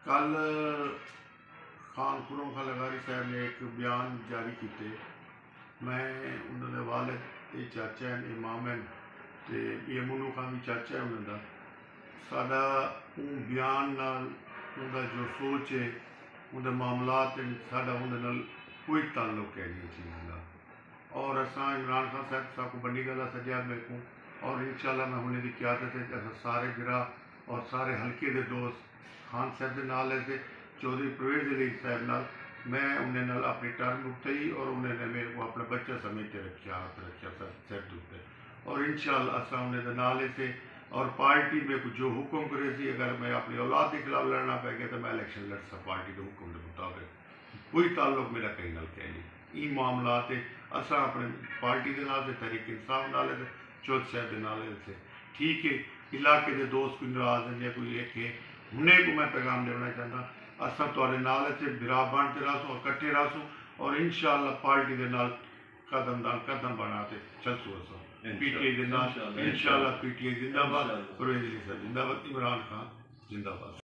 कल खान खुरम खलगारी साहब ने एक बयान जारी किए। मैं उन्होंने वालिद ये चाचा हैं, इमाम हैं, तो ये मुनू खान भी चाचा है उन्होंने। साडा बयान नाल उनका जो सोच है, उनके मामलात हैं, साडा उनके नाल कोई ताल्लुक है नहीं चीज़ का। और असा इमरान खान साहब को बड़ी गल सजा मेरे को, और इंशाल्लाह मैं उन्हें की क्यादत है सारे गिरा और सारे हल्के के दोस्त खान साहब के नाल ऐसे चौधरी परवेज़ अली साहब नाल मैं उन्हें नाल अपनी टर्म उठाई और उन्होंने मेरे को अपना बच्चा समझ के रखा सिर उत्ते। और इंशाल्लाह असा उन्हें नाल से और पार्टी में कुछ जो हुक्म करे सी, अगर मैं अपनी औलाद के खिलाफ लड़ना पै गया तो मैं इलेक्शन लड़ सा पार्टी के हुक्म के मुताबिक। कोई ताल्लुक मेरा कहीं नाल कह नहीं। इन मामलात असा अपने पार्टी के नाल से तहरीक इंसाफ नाल से चौधरी साहब के नाल से ठीक है। इलाके के दोस्त कोई नाराज हैं या कोई एक है, उन्हें को मैं पैगाम देना चाहता असा थोड़े नाल से बिरा बनते रहो और कट्ठे रहो और इंशाल्लाह पार्टी के नाल कदम नाल कदम बनाते चलसो असा पीटीआई के नाल इंशाल्लाह। पीटीआई जिंदाबाद, परवेज़ अली साहब जिंदाबाद, इमरान खान जिंदाबाद।